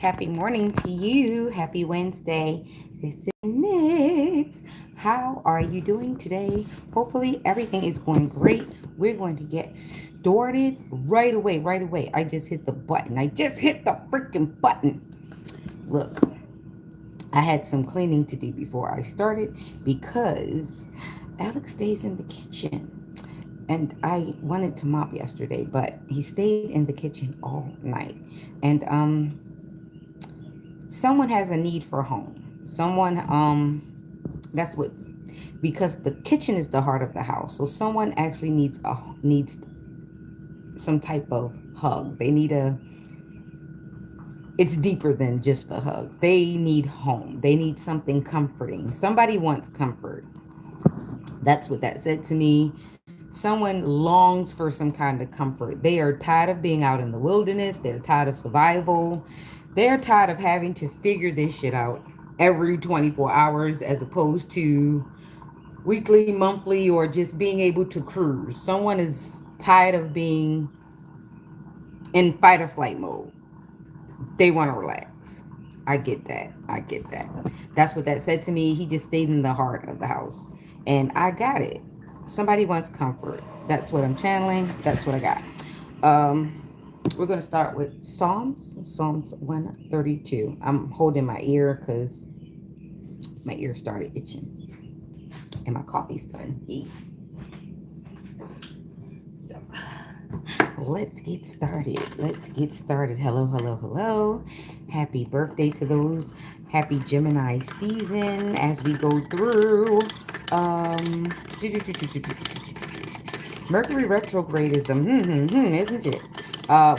Happy morning to you. Happy Wednesday. This is Nix. How are you doing today? Hopefully, everything is going great. We're going to get started right away. Right away. I just hit the button. I just hit the freaking button. Look, I had some cleaning to do before I started because Alex stays in the kitchen. And I wanted to mop yesterday, but he stayed in the kitchen all night. And someone has a need for home. Someone that's what, because the kitchen is the heart of the house. So someone actually needs some type of hug. They need a It's deeper than just a hug. They need home. They need something comforting. Somebody wants comfort. That's what that said to me. Someone longs for some kind of comfort. They are tired of being out in the wilderness. They're tired of survival. They're tired of having to figure this shit out every 24 hours as opposed to weekly, monthly, or just being able to cruise. Someone is tired of being in fight or flight mode. They want to relax. I get that. I get that. That's what that said to me. He just stayed in the heart of the house. And I got it. Somebody wants comfort. That's what I'm channeling. That's what I got. We're going to start with Psalms 132. I'm holding my ear because my ear started itching and my coffee's starting to eat. So let's get started. Let's get started. Hello, hello, hello. Happy birthday to those. Happy Gemini season as we go through. Mercury retrograde is isn't it?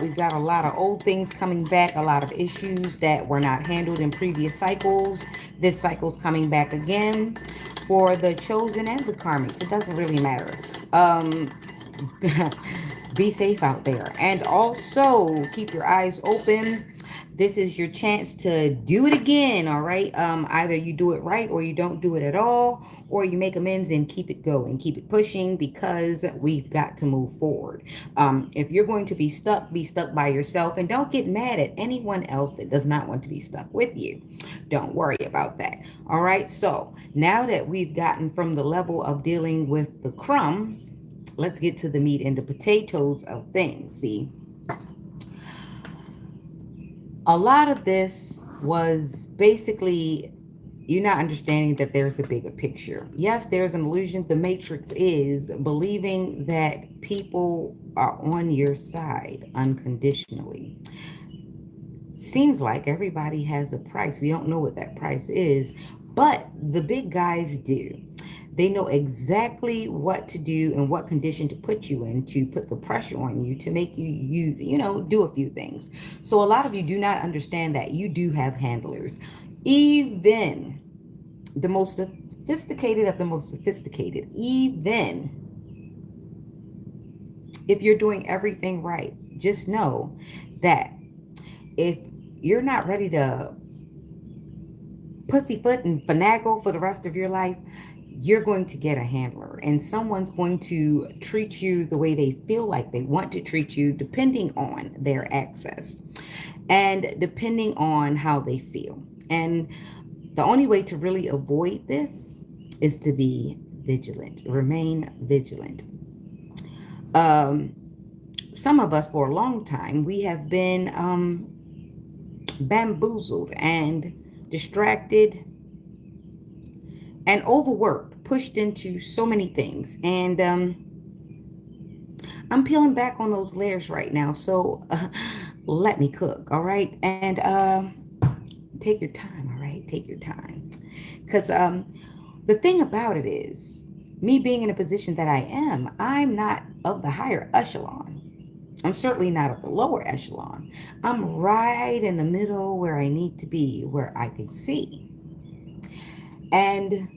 We've got a lot of old things coming back, a lot of issues that were not handled in previous cycles. This cycle's coming back again for the chosen and the karmics. It doesn't really matter. Be safe out there. And also keep your eyes open. This is your chance to do it again, all right? Either you do it right or you don't do it at all, or you make amends and keep it going, keep it pushing because we've got to move forward. If you're going to be stuck by yourself and don't get mad at anyone else that does not want to be stuck with you. Don't worry about that. All right, so now that we've gotten from the level of dealing with the crumbs, let's get to the meat and the potatoes of things. See, a lot of this was basically you're not understanding that there's a bigger picture. Yes, there's an illusion. The matrix is believing that people are on your side unconditionally. Seems like everybody has a price. We don't know what that price is, but the big guys do. They know exactly what to do and what condition to put you in to put the pressure on you to make you do a few things. So a lot of you do not understand that you do have handlers. Even the most sophisticated of the most sophisticated, even if you're doing everything right, just know that if you're not ready to pussyfoot and finagle for the rest of your life, you're going to get a handler and someone's going to treat you the way they feel like they want to treat you, depending on their access and depending on how they feel. And the only way to really avoid this is to be vigilant, remain vigilant. Some of us for a long time, we have been bamboozled and distracted and overworked, pushed into so many things. And I'm peeling back on those layers right now. So let me cook, all right? And take your time, all right? Take your time. Because the thing about it is, me being in a position that I am, I'm not of the higher echelon. I'm certainly not of the lower echelon. I'm right in the middle where I need to be, where I can see. And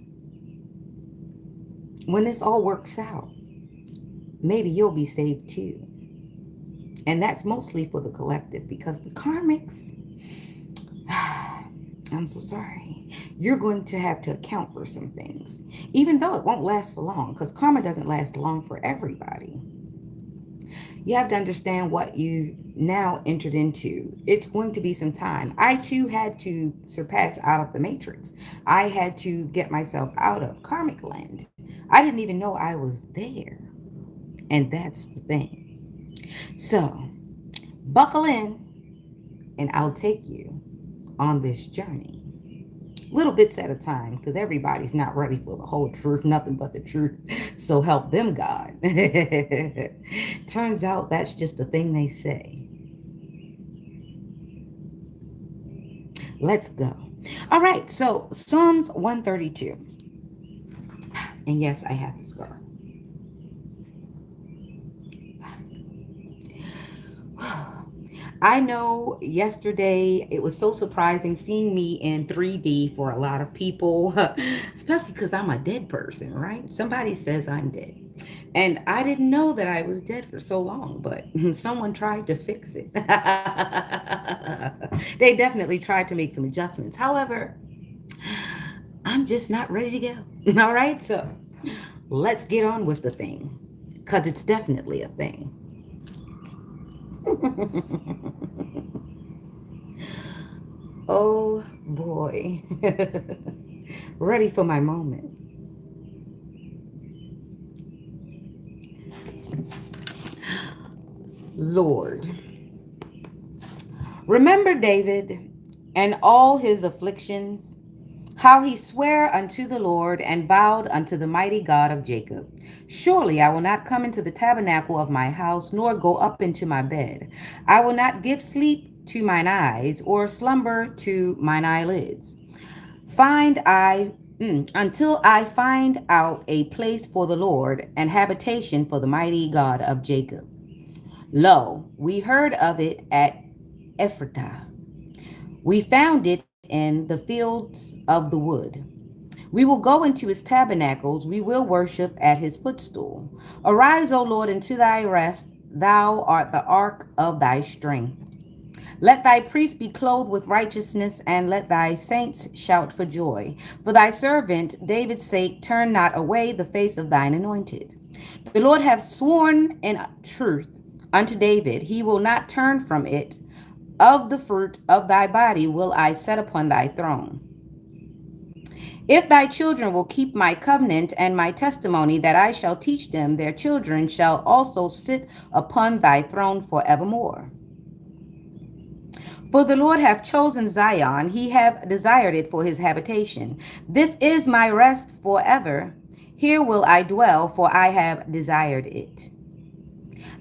when this all works out, maybe you'll be saved too. And that's mostly for the collective because the karmics, I'm so sorry, you're going to have to account for some things, even though it won't last for long because karma doesn't last long for everybody. You have to understand what you've now entered into. It's going to be some time. I too had to surpass out of the matrix. I had to get myself out of karmic land. I didn't even know I was there. And that's the thing. So, buckle in and I'll take you on this journey. Little bits at a time, because everybody's not ready for the whole truth, nothing but the truth. So help them, God. Turns out that's just a thing they say. Let's go. All right, so Psalms 132. And yes, I have the scar. I know yesterday it was so surprising seeing me in 3D for a lot of people, especially because I'm a dead person, right? Somebody says I'm dead. And I didn't know that I was dead for so long, but someone tried to fix it. They definitely tried to make some adjustments. However, I'm just not ready to go. All right, so let's get on with the thing because it's definitely a thing. Oh boy. Ready for my moment. Lord, remember David and all his afflictions, how he sware unto the Lord and vowed unto the mighty God of Jacob. Surely I will not come into the tabernacle of my house, nor go up into my bed. I will not give sleep to mine eyes, or slumber to mine eyelids. Find I until I find out a place for the Lord, and habitation for the mighty God of Jacob. Lo, we heard of it at Ephratah. We found it in the fields of the wood. We will go into his tabernacles, we will worship at his footstool. Arise, O Lord, into thy rest. Thou art the ark of thy strength. Let thy priests be clothed with righteousness, and let thy saints shout for joy. For thy servant David's sake, turn not away the face of thine anointed. The Lord hath sworn in truth unto David, he will not turn from it. Of the fruit of thy body will I set upon thy throne. If thy children will keep my covenant and my testimony that I shall teach them, their children shall also sit upon thy throne forevermore. For the Lord hath chosen Zion, he hath desired it for his habitation. This is my rest forever. Here will I dwell, for I have desired it.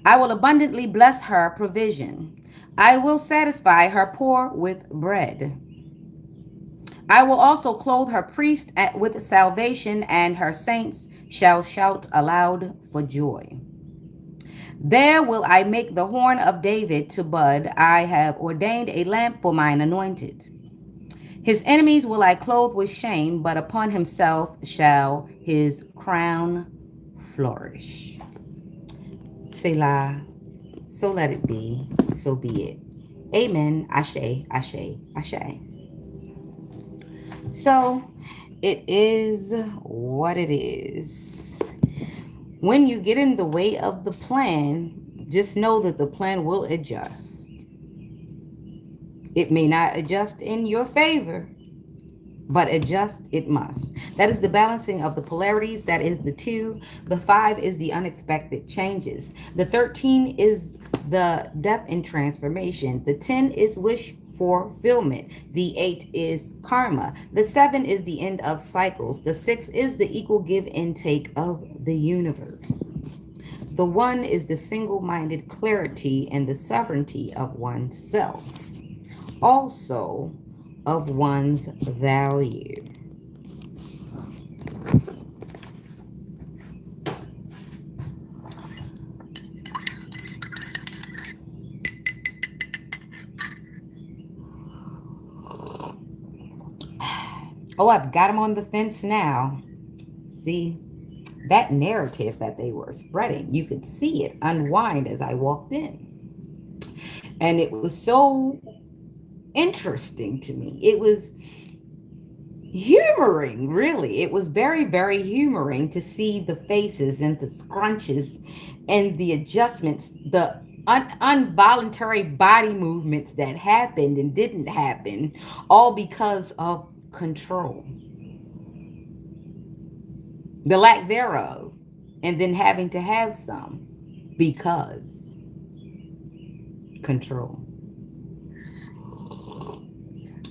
I will abundantly bless her provision. I will satisfy her poor with bread. I will also clothe her priests with salvation, and her saints shall shout aloud for joy. There will I make the horn of David to bud. I have ordained a lamp for mine anointed. His enemies will I clothe with shame, but upon himself shall his crown flourish. Selah. So let it be, so be it. Amen. Ashe, ashe, ashe. So it is what it is. When you get in the way of the plan, just know that the plan will adjust. It may not adjust in your favor, but adjust it must. That is the balancing of the polarities. That is the 2. The 5 is the unexpected changes. The 13 is the death and transformation. The 10 is wish fulfillment. The 8 is karma. The 7 is the end of cycles. The 6 is the equal give and take of the universe. The 1 is the single-minded clarity and the sovereignty of oneself. Also, of one's value. Oh, I've got them on the fence now. See, that narrative that they were spreading, you could see it unwind as I walked in. And it was so interesting to me. It was humoring, really. It was very, very humoring to see the faces and the scrunches and the adjustments, the involuntary body movements that happened and didn't happen, all because of control, the lack thereof, and then having to have some because control.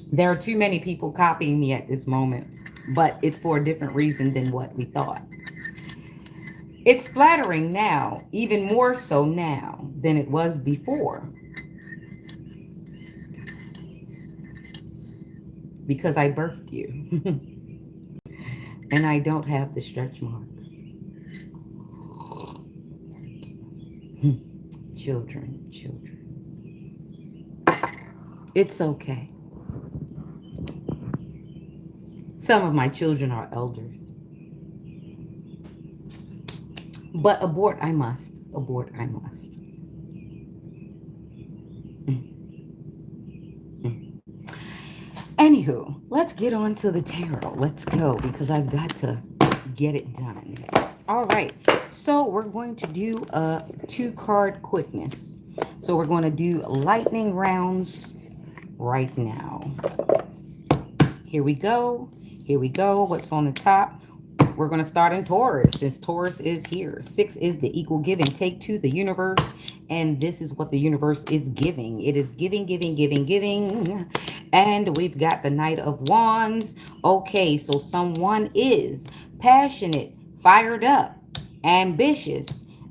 There are too many people copying me at this moment, but it's for a different reason than what we thought. It's flattering now, even more so now than it was before, because I birthed you and I don't have the stretch marks. Children, children. It's okay. Some of my children are elders, but abort I must. Abort I must. Anywho, let's get on to the tarot. Let's go because I've got to get it done. All right. So we're going to do a 2-card quickness. So we're going to do lightning rounds right now. Here we go. Here we go. What's on the top? We're going to start in Taurus since Taurus is here. 6 is the equal give and take to the universe. And this is what the universe is giving. It is giving, giving, giving, giving. And we've got the Knight of Wands. Okay, so someone is passionate, fired up, ambitious.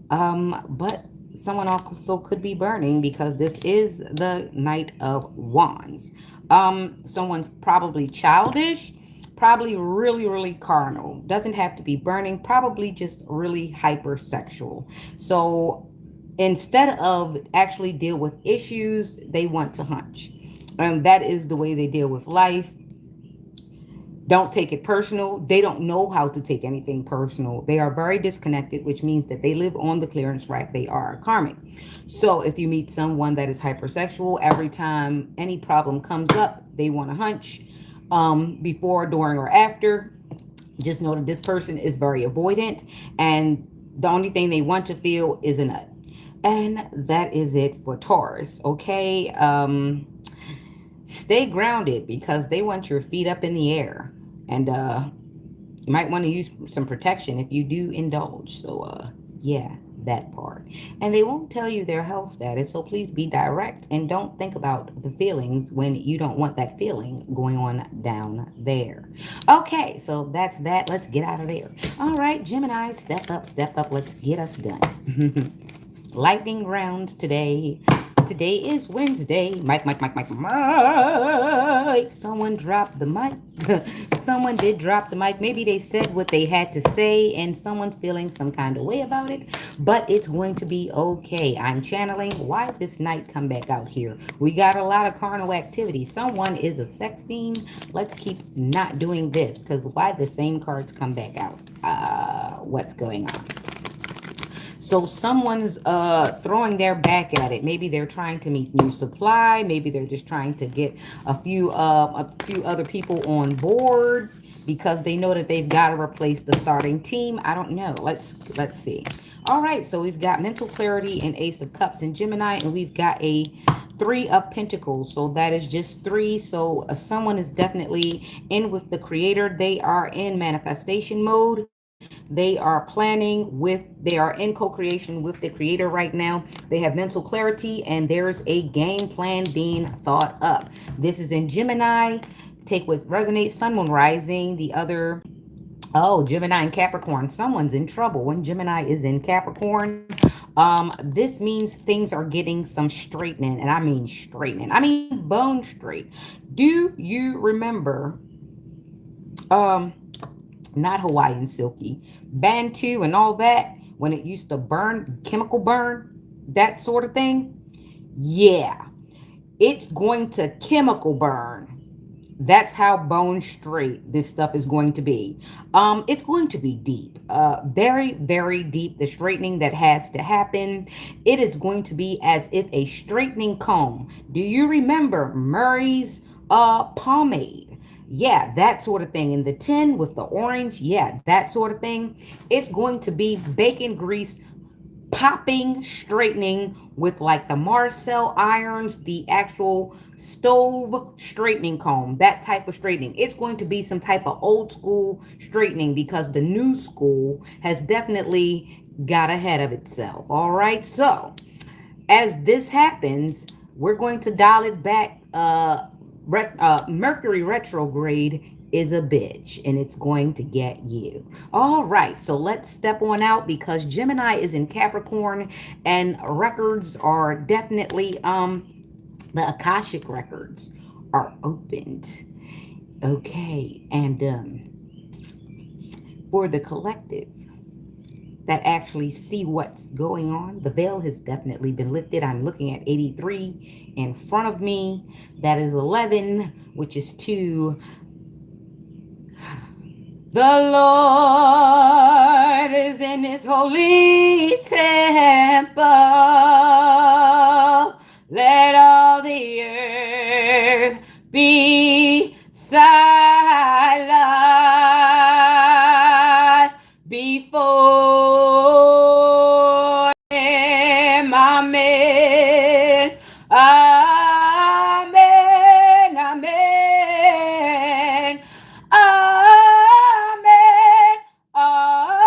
But someone also could be burning because this is the Knight of Wands. Someone's probably childish, probably really, really carnal. Doesn't have to be burning, probably just really hypersexual. So instead of actually deal with issues, they want to hunch. That is the way they deal with life. Don't take it personal. They don't know how to take anything personal. They are very disconnected, which means that they live on the clearance rack. They are karmic. So if you meet someone that is hypersexual, every time any problem comes up, they want to hunch before, during, or after. Just know that this person is very avoidant, and the only thing they want to feel is a nut. And that is it for Taurus. Okay. Stay grounded because they want your feet up in the air. And you might want to use some protection if you do indulge. So, yeah, that part. And they won't tell you their health status. So please be direct and don't think about the feelings when you don't want that feeling going on down there. Okay, so that's that. Let's get out of there. All right, Gemini, step up, step up. Let's get us done. Lightning round today. Today is Wednesday. Mike. Someone dropped the mic. Someone did drop the mic. Maybe they said what they had to say and someone's feeling some kind of way about it. But it's going to be okay. I'm channeling. Why this night come back out here? We got a lot of carnal activity. Someone is a sex fiend. Let's keep not doing this. Because why the same cards come back out? What's going on? So someone's throwing their back at it. Maybe they're trying to meet new supply. Maybe they're just trying to get a few other people on board because they know that they've got to replace the starting team. I don't know. Let's see. All right, so we've got mental clarity and Ace of Cups in Gemini, and we've got a 3 of Pentacles. So that is just 3. So someone is definitely in with the creator. They are in manifestation mode. They are they are in co-creation with the creator right now. They have mental clarity and there's a game plan being thought up. This is in Gemini. Take what resonates. Sun, Moon, Rising. The other, Gemini and Capricorn. Someone's in trouble when Gemini is in Capricorn. This means things are getting some straightening, and I mean straightening. I mean bone straight. Do you remember not Hawaiian silky, Bantu and all that, when it used to burn, chemical burn, that sort of thing? Yeah, it's going to chemical burn. That's how bone straight this stuff is going to be. It's going to be deep, very, very deep. The straightening that has to happen, it is going to be as if a straightening comb. Do you remember Murray's pomade? Yeah, that sort of thing. And the tin with the orange, yeah, that sort of thing. It's going to be bacon grease popping, straightening with like the Marcel irons, the actual stove straightening comb, that type of straightening. It's going to be some type of old school straightening because the new school has definitely got ahead of itself. All right. So, as this happens, we're going to dial it back. Mercury retrograde is a bitch and it's going to get you. All right, so let's step on out because Gemini is in Capricorn and records are definitely the Akashic records are opened. Okay, and for the collective that actually see what's going on. The veil has definitely been lifted. I'm looking at 83 in front of me. That is 11, which is 2. The Lord is in his holy temple. Let all the earth be silent before him. Amen. Amen. Amen. Amen. Amen.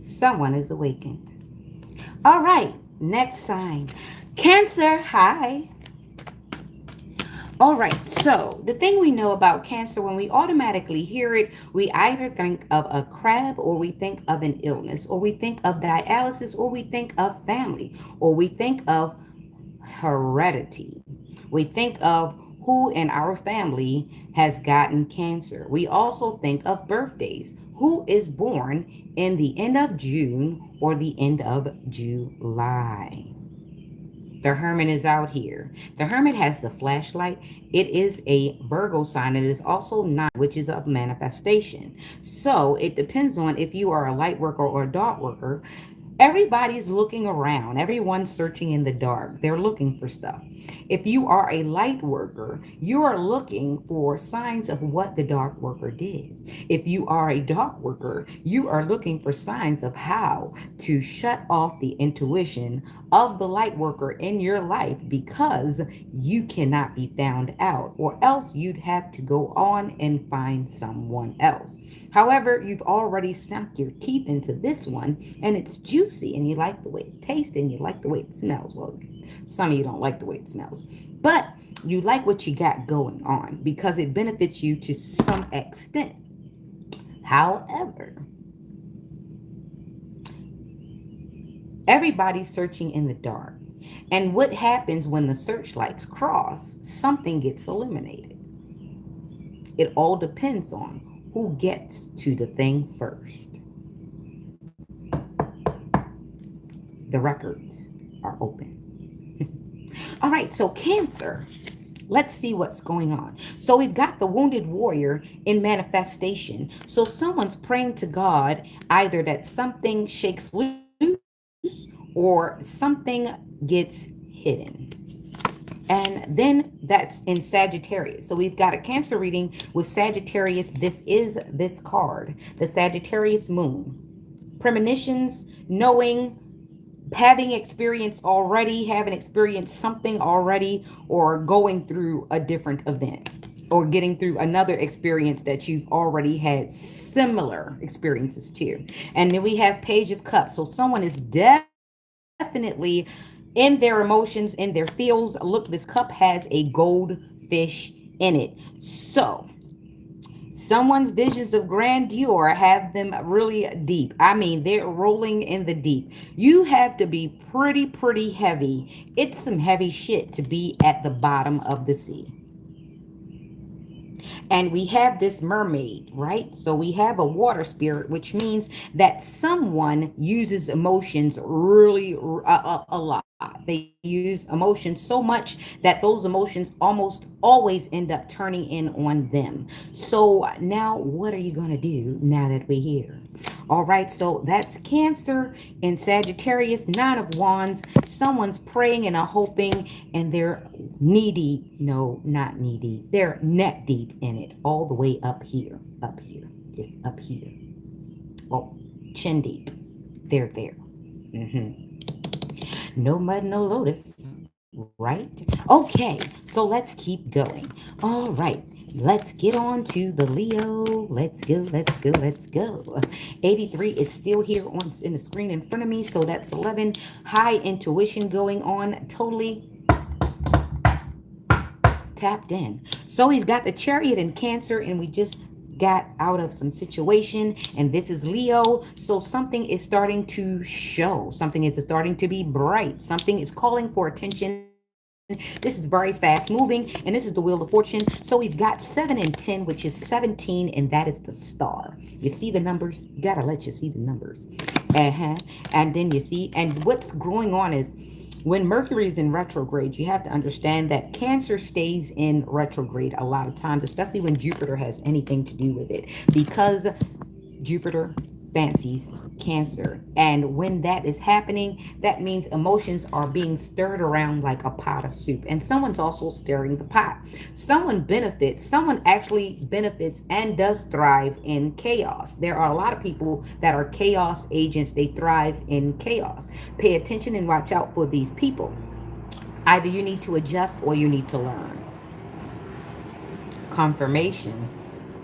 Someone is awakened. All right, next sign. Cancer, hi. All right, so the thing we know about Cancer, when we automatically hear it, we either think of a crab, or we think of an illness, or we think of dialysis, or we think of family, or we think of heredity. We think of who in our family has gotten cancer. We also think of birthdays. Who is born in the end of June or the end of July? The Hermit is out here. The Hermit has the flashlight. It is a Virgo sign. It is also 9, which is a manifestation. So it depends on if you are a light worker or a dark worker. Everybody's looking around. Everyone's searching in the dark. They're looking for stuff. If you are a light worker, you are looking for signs of what the dark worker did. If you are a dark worker, you are looking for signs of how to shut off the intuition of the light worker in your life because you cannot be found out, or else you'd have to go on and find someone else. However, you've already sunk your teeth into this one and it's juicy and you like the way it tastes and you like the way it smells. Well, some of you don't like the way it smells, but you like what you got going on because it benefits you to some extent. However, everybody's searching in the dark. And what happens when the searchlights cross? Something gets eliminated. It all depends on who gets to the thing first. The records are open. All right, so Cancer. Let's see what's going on. So we've got the wounded warrior in manifestation. So someone's praying to God either that something shakes loose or something gets hidden. And then that's in Sagittarius. So we've got a Cancer reading with Sagittarius. This is this card, the Sagittarius moon. Premonitions, knowing, having experience already, having experienced something already, or going through a different event, or getting through another experience that you've already had similar experiences to. And then we have Page of Cups. So someone is definitely in their emotions, in their feels. Look, this cup has a goldfish in it. So someone's visions of grandeur have them really deep. I mean, they're rolling in the deep. You have to be pretty heavy. It's some heavy shit to be at the bottom of the sea. And we have this mermaid, right? So we have a water spirit, which means that someone uses emotions really a lot. They use emotions so much that those emotions almost always end up turning in on them. So now what are you going to do now that we're here? All right, so that's Cancer and Sagittarius, Nine of Wands. Someone's praying and hoping, and they're knee deep. No, not knee deep. They're neck deep in it, all the way up here, just up here. Oh, chin deep. They're there. No mud, no lotus, right? Okay, so let's keep going. All right, let's get on to the Leo. Let's go, let's go, let's go. 83 is still here on in the screen in front of me, so that's 11. High intuition going on, totally tapped in. So we've got the Chariot in Cancer, and we just got out of some situation, and this is Leo. So something is starting to show, something is starting to be bright, something is calling for attention. This is very fast moving, and this is the Wheel of Fortune. So we've got 7 and 10, which is 17, and that is the star. You see the numbers? Gotta let you see the numbers. And then you see, and what's going on is when Mercury is in retrograde, you have to understand that Cancer stays in retrograde a lot of times, especially when Jupiter has anything to do with it, because Jupiter fancies Cancer. And when that is happening, that means emotions are being stirred around like a pot of soup. And someone's also stirring the pot. Someone actually benefits and does thrive in chaos. There are a lot of people that are chaos agents. They thrive in chaos. Pay attention and watch out for these people. Either you need to adjust or you need to learn. Confirmation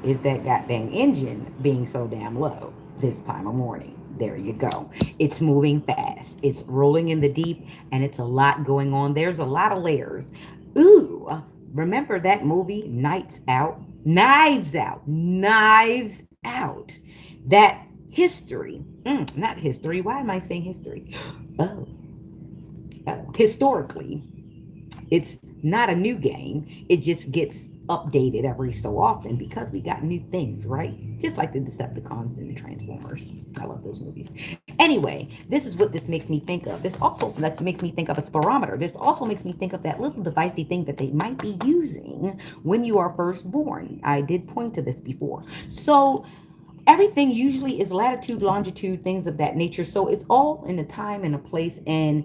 is that goddamn engine being so damn low this time of morning. There you go. It's moving fast. It's rolling in the deep, and it's a lot going on. There's a lot of layers. Ooh, remember that movie, Nights Out? Knives Out. Knives Out. That history. Not history. Why am I saying history? Oh, historically, it's not a new game. It just gets updated every so often because we got new things, right? Just like the Decepticons and the Transformers. I love those movies. Anyway, this is what this makes me think of. This also makes me think of a spirometer. This also makes me think of that little devicey thing that they might be using when you are first born. I did point to this before. So everything usually is latitude, longitude, things of that nature. So it's all in a time and a place, and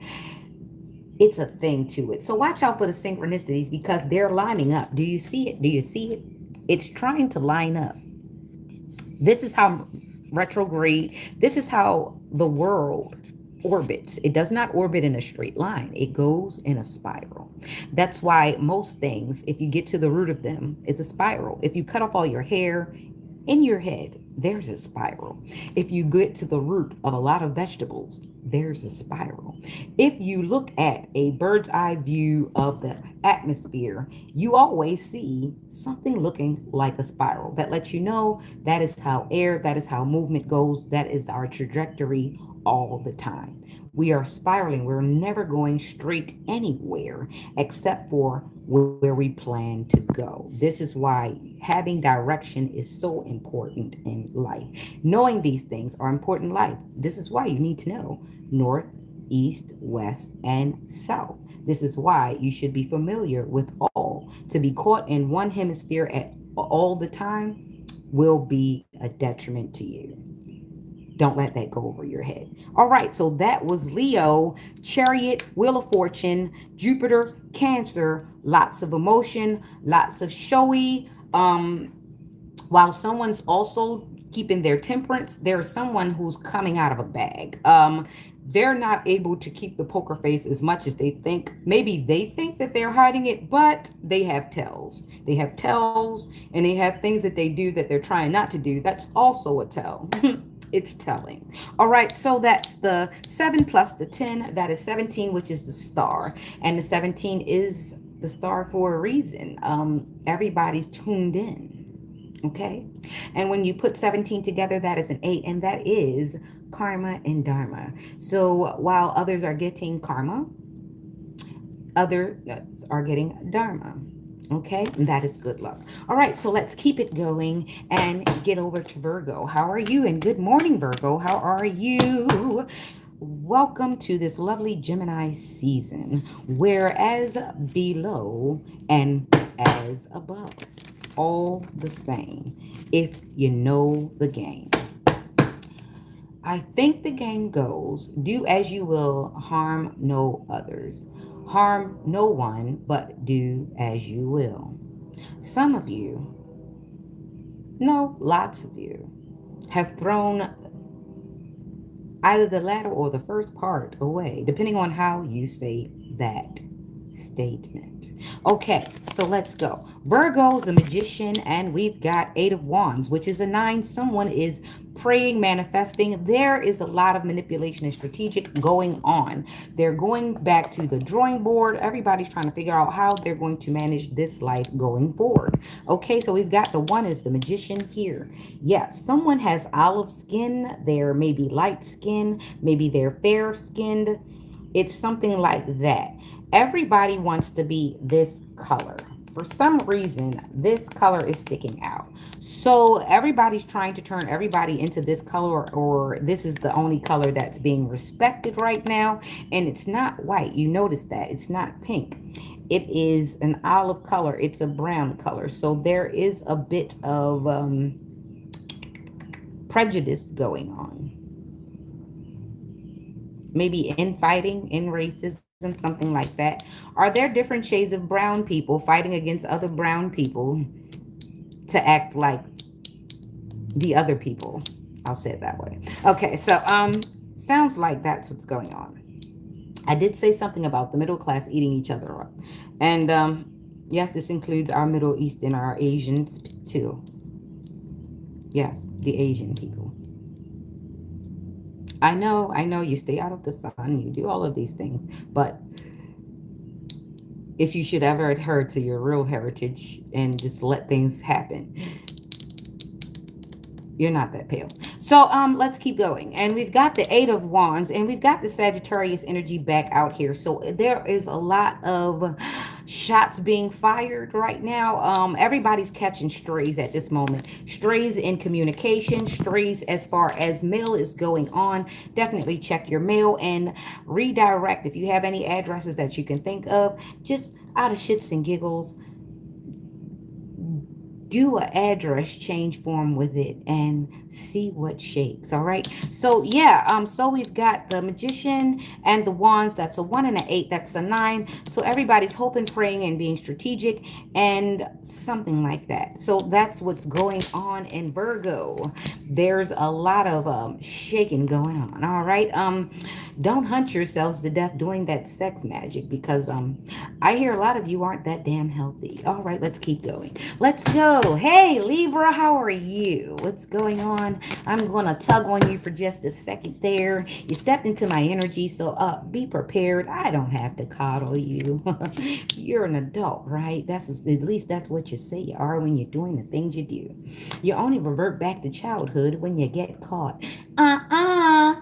it's a thing to it. So watch out for the synchronicities because they're lining up. Do you see it? Do you see it? It's trying to line up. This is how retrograde, this is how the world orbits. It does not orbit in a straight line. It goes in a spiral. That's why most things, if you get to the root of them, is a spiral. If you cut off all your hair in your head, there's a spiral. If you get to the root of a lot of vegetables, there's a spiral. If you look at a bird's eye view of the atmosphere, you always see something looking like a spiral. That lets you know that is how air, that is how movement goes, that is our trajectory all the time. We are spiraling. We're never going straight anywhere except for where we plan to go. This is why having direction is so important in life. Knowing these things are important in life. This is why you need to know north, east, west, and south. This is why you should be familiar with all. To be caught in one hemisphere at all the time will be a detriment to you. Don't let that go over your head. All right, so that was Leo, Chariot, Wheel of Fortune, Jupiter, Cancer, lots of emotion, lots of showy. While someone's also keeping their temperance, there's someone who's coming out of a bag. They're not able to keep the poker face as much as they think. Maybe they think that they're hiding it, but they have tells. They have tells, and they have things that they do that they're trying not to do. That's also a tell. It's telling. All right, so that's the 7 plus the 10. That is 17, which is the star. And the 17 is the star for a reason. Everybody's tuned in. Okay? And when you put 17 together, that is an 8, and that is karma and dharma. So while others are getting karma, others are getting dharma. Okay, and that is good luck. All right, so let's keep it going and get over to Virgo. How are you? And good morning, Virgo. How are you? Welcome to this lovely Gemini season, where as below and as above, all the same, if you know the game. I think the game goes do as you will, harm no others. Harm no one, but do as you will. Some of you, no, lots of you, have thrown either the latter or the first part away, depending on how you say that statement. Okay, so let's go. Virgo's a magician, and we've got Eight of Wands, which is a nine. Someone is praying, manifesting. There is a lot of manipulation and strategic going on. They're going back to the drawing board. Everybody's trying to figure out how they're going to manage this life going forward. Okay, so we've got the one is the magician here. Yes, someone has olive skin. They're maybe light skin, maybe they're fair skinned. It's something like that. Everybody wants to be this color. For some reason, this color is sticking out. So everybody's trying to turn everybody into this color, or this is the only color that's being respected right now. And it's not white. You notice that. It's not pink. It is an olive color. It's a brown color. So there is a bit of prejudice going on. Maybe infighting, in racism, something like that. Are there different shades of brown people fighting against other brown people to act like the other people? I'll say it that way. Okay, so sounds like that's what's going on. I did say something about the middle class eating each other up. And yes, this includes our Middle East and our Asians too. Yes, the Asian people. I know you stay out of the sun, you do all of these things, but if you should ever adhere to your real heritage and just let things happen, you're not that pale. So let's keep going. And we've got the Eight of Wands, and we've got the Sagittarius energy back out here. So there is a lot of shots being fired right now. Everybody's catching strays at this moment. Strays in communication, strays as far as mail is going on. Definitely check your mail and redirect if you have any addresses that you can think of. Just out of shits and giggles, do a address change form with it and see what shakes. All right, so yeah, so we've got the magician and the wands. That's a 1 and an 8. That's a 9. So everybody's hoping, praying, and being strategic and something like that. So that's what's going on in Virgo. There's a lot of shaking going on. All right, don't hunt yourselves to death doing that sex magic, because I hear a lot of you aren't that damn healthy. All right, let's keep going. Let's go. Hey, Libra, how are you? What's going on? I'm going to tug on you for just a second there. You stepped into my energy, so be prepared. I don't have to coddle you. You're an adult, right? At least that's what you say you are when you're doing the things you do. You only revert back to childhood when you get caught. Nah,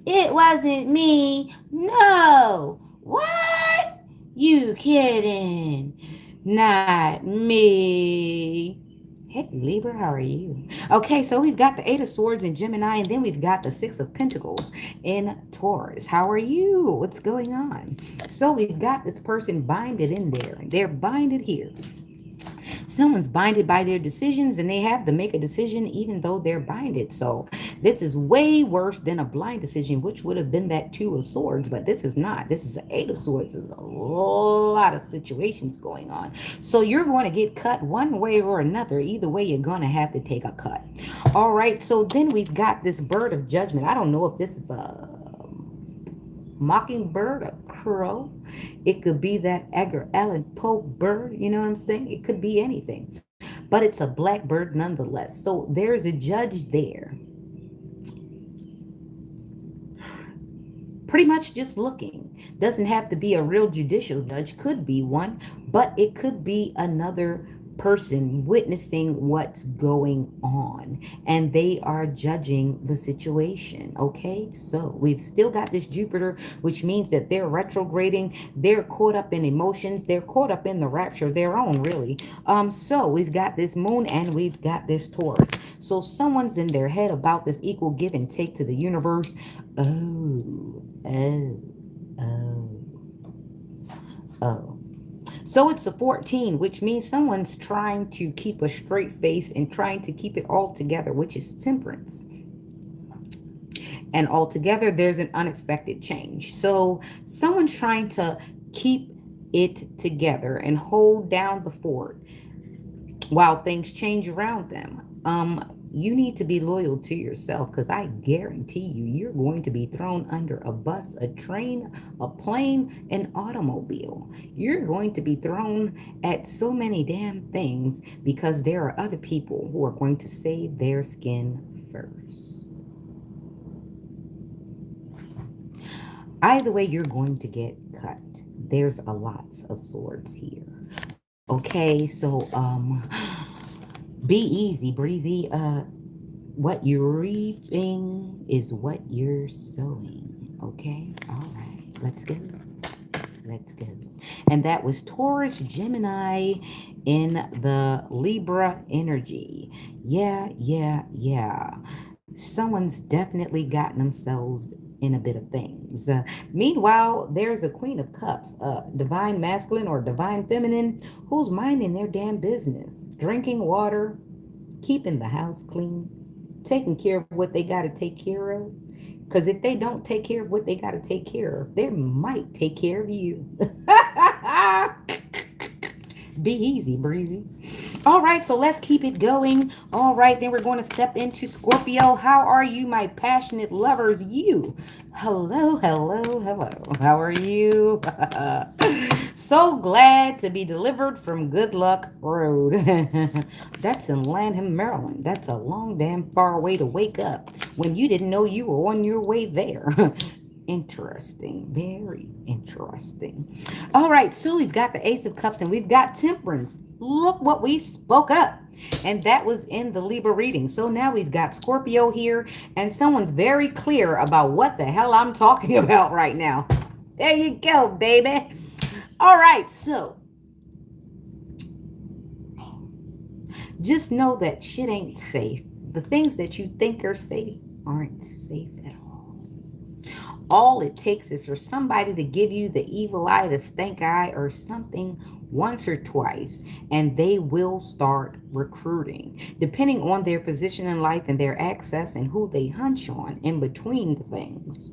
it wasn't me. No. What? You kidding? Not me. Hey, Libra, how are you? Okay, so we've got the Eight of Swords in Gemini, and then we've got the Six of Pentacles in Taurus. How are you? What's going on? So we've got this person binded in there. They're binded here. Someone's binded by their decisions, and they have to make a decision even though they're binded. So this is way worse than a blind decision, which would have been that Two of Swords, but this is not. This is an Eight of Swords. There's a lot of situations going on. So you're going to get cut one way or another. Either way, you're going to have to take a cut. All right, so then we've got this Bird of Judgment. I don't know if this is a mockingbird, a crow. It could be that Edgar Allan Poe bird. You know what I'm saying? It could be anything, but it's a black bird nonetheless. So there's a judge there, pretty much just looking. Doesn't have to be a real judicial judge. Could be one, but it could be another person witnessing what's going on, and they are judging the situation. Okay, so we've still got this Jupiter, which means that they're retrograding, they're caught up in emotions, they're caught up in the rapture their own, really. So we've got this moon and we've got this Taurus. So someone's in their head about this equal give and take to the universe. Oh, oh, oh, oh. So it's a 14, which means someone's trying to keep a straight face and trying to keep it all together, which is temperance. And altogether, there's an unexpected change. So someone's trying to keep it together and hold down the fort while things change around them. You need to be loyal to yourself, because I guarantee you, you're going to be thrown under a bus, a train, a plane, an automobile. You're going to be thrown at so many damn things because there are other people who are going to save their skin first. Either way, you're going to get cut. There's a lots of swords here. Okay, so be easy, breezy. What you're reaping is what you're sowing. Okay, all right, let's go. Let's go. And that was Taurus, Gemini in the Libra energy. Yeah, yeah, yeah. Someone's definitely gotten themselves in a bit of things. Meanwhile, there's a Queen of Cups, divine masculine or divine feminine, who's minding their damn business, drinking water, keeping the house clean, taking care of what they got to take care of. Because if they don't take care of what they got to take care of, they might take care of you. Be easy, breezy. All right, so let's keep it going. All right, then we're going to step into Scorpio. How are you, my passionate lovers? You. Hello, hello, hello. How are you? So glad to be delivered from Good Luck Road. That's in Lanham, Maryland. That's a long damn far way to wake up when you didn't know you were on your way there. Interesting. Very interesting. All right, so we've got the Ace of Cups and we've got Temperance. Look what we spoke up. And that was in the Libra reading. So now we've got Scorpio here, and someone's very clear about what the hell I'm talking about right now. There you go, baby. All right, so just know that shit ain't safe. The things that you think are safe aren't safe at all. All it takes is for somebody to give you the evil eye, the stink eye, or something once or twice, and they will start recruiting, depending on their position in life and their access and who they hunch on in between the things.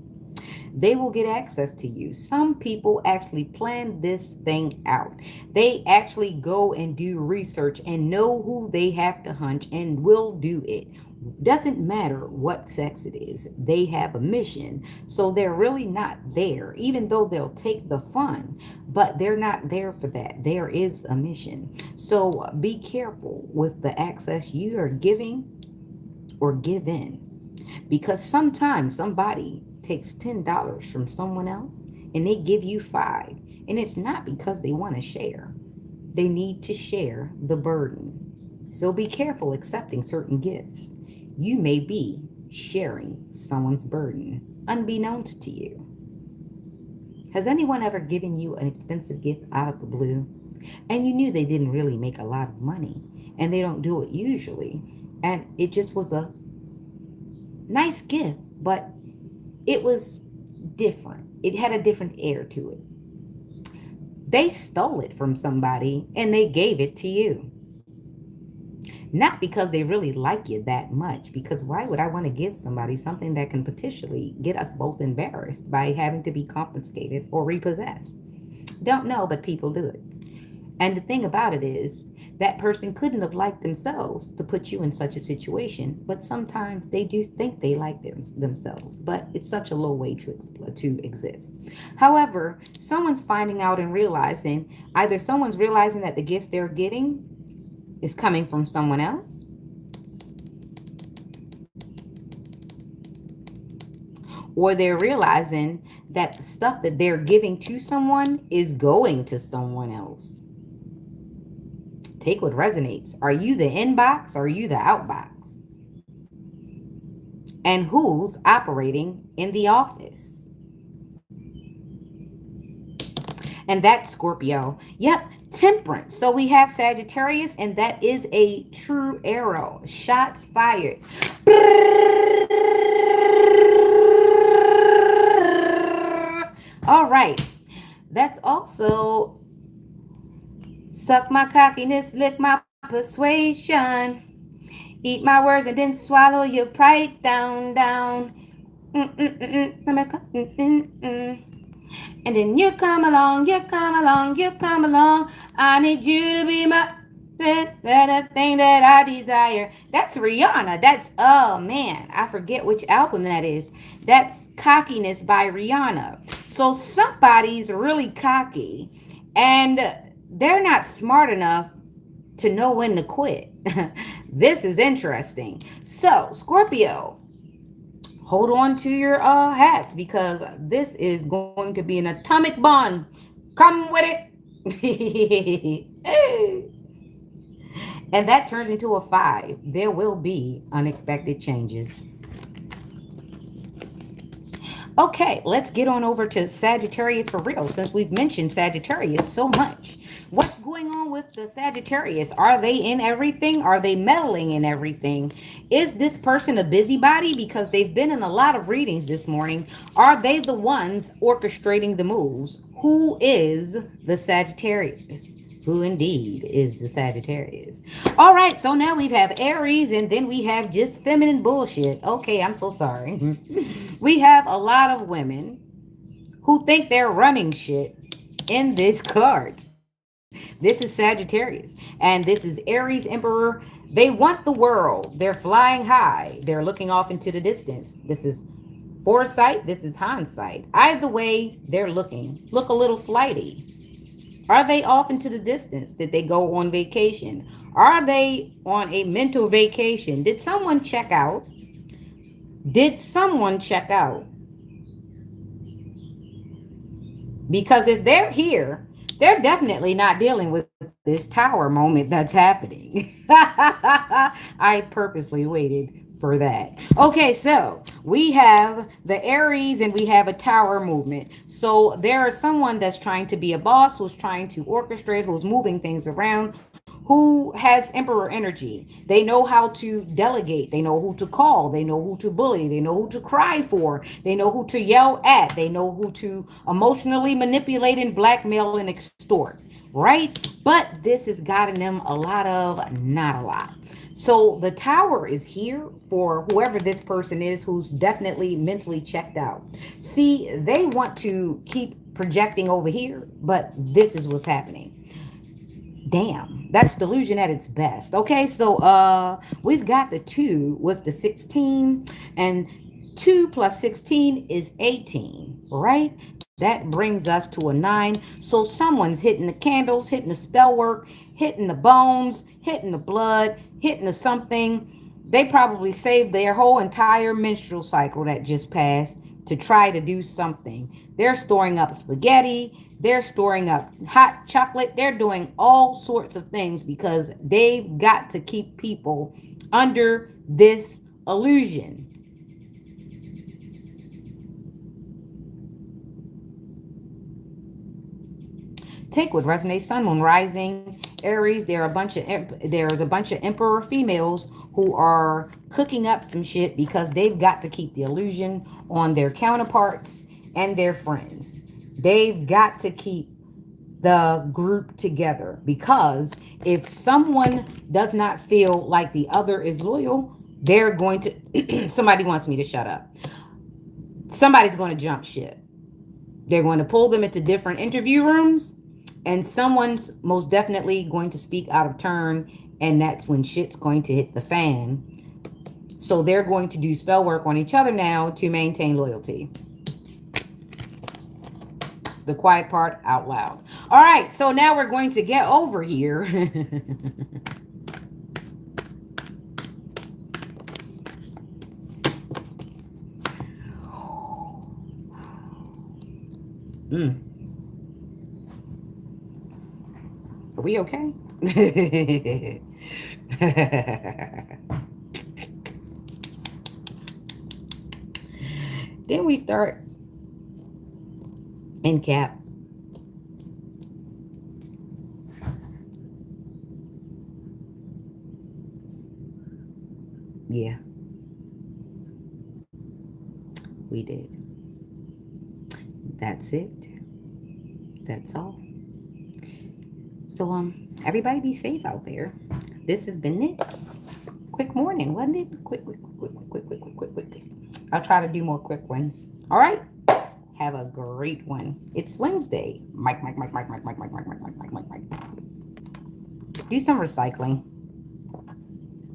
They will get access to you. Some people actually plan this thing out. They actually go and do research and know who they have to hunch and will do it. Doesn't matter what sex it is, they have a mission. So they're really not there, even though they'll take the fun, but they're not there for that. There is a mission. So be careful with the access you are giving or given, because sometimes somebody takes $10 from someone else and they give you 5, and it's not because they want to share. They need to share the burden. So be careful accepting certain gifts. You may be sharing someone's burden unbeknownst to you. Has anyone ever given you an expensive gift out of the blue, and you knew they didn't really make a lot of money, and they don't do it usually, and it just was a nice gift, but it was different. It had a different air to it. They stole it from somebody and they gave it to you. Not because they really like you that much, because why would I want to give somebody something that can potentially get us both embarrassed by having to be confiscated or repossessed? Don't know, but people do it. And the thing about it is, that person couldn't have liked themselves to put you in such a situation, but sometimes they do think they like themselves, but it's such a low way to exist. However, someone's finding out and realizing, either someone's realizing that the gifts they're getting is coming from someone else, or they're realizing that the stuff that they're giving to someone is going to someone else. Take what resonates. Are you the inbox or are you the outbox? And who's operating in the office? And that's Scorpio. Yep, temperance. So we have Sagittarius, and that is a true arrow. Shots fired. All right. That's also suck my cockiness, lick my persuasion. Eat my words and then swallow your pride down, down. And then you come along, you come along, you come along. I need you to be my this, that, a thing that I desire. That's Rihanna. That's, oh man, I forget which album that is. That's Cockiness by Rihanna. So somebody's really cocky and they're not smart enough to know when to quit. This is interesting. So, Scorpio, hold on to your hats because this is going to be an atomic bomb. Come with it. And that turns into a 5. There will be unexpected changes. Okay, let's get on over to Sagittarius for real, since we've mentioned Sagittarius so much. What's going on with the Sagittarius? Are they in everything? Are they meddling in everything? Is this person a busybody? Because they've been in a lot of readings this morning. Are they the ones orchestrating the moves? Who is the Sagittarius? Who indeed is the Sagittarius? All right, so now we have Aries and then we have just feminine bullshit. Okay, I'm so sorry. We have a lot of women who think they're running shit in this card. This is Sagittarius and this is Aries Emperor. They want the world. They're flying high. They're looking off into the distance. This is foresight. This is hindsight. Either way, they're looking. Look a little flighty. Are they off into the distance? Did they go on vacation? Are they on a mental vacation? Did someone check out? Did someone check out? Because if they're here, they're definitely not dealing with this tower moment that's happening. I purposely waited for that. Okay, so we have the Aries and we have a tower movement. So there is someone that's trying to be a boss, who's trying to orchestrate, who's moving things around, who has emperor energy. They know how to delegate. They know who to call. They know who to bully. They know who to cry for. They know who to yell at. They know who to emotionally manipulate and blackmail and extort, right? But this has gotten them a lot of, not a lot. So the tower is here for whoever this person is who's definitely mentally checked out. See, they want to keep projecting over here, but this is what's happening. Damn, that's delusion at its best. Okay, so we've got the 2 with the 16, and 2 plus 16 is 18, right? That brings us to a 9. So someone's hitting the candles, hitting the spell work, hitting the bones, hitting the blood, hitting the something. They probably saved their whole entire menstrual cycle that just passed to try to do something. They're storing up spaghetti. They're storing up hot chocolate. They're doing all sorts of things because they've got to keep people under this illusion. Take what resonates. Sun, moon, rising, Aries. There's a bunch of emperor females who are cooking up some shit because they've got to keep the illusion on their counterparts and their friends. They've got to keep the group together because if someone does not feel like the other is loyal, they're going to somebody wants me to shut up. Somebody's going to jump ship. They're going to pull them into different interview rooms, and someone's most definitely going to speak out of turn, and that's when shit's going to hit the fan. So they're going to do spell work on each other now to maintain loyalty. The quiet part out loud. All right, so now we're going to get over here. Are we okay? Then we start in cap. Yeah, we did. That's it. That's all. So everybody be safe out there. This has been Nick's quick morning, wasn't it? Quick. I'll try to do more quick ones. All right. Have a great one. It's Wednesday. Mike. Do some recycling.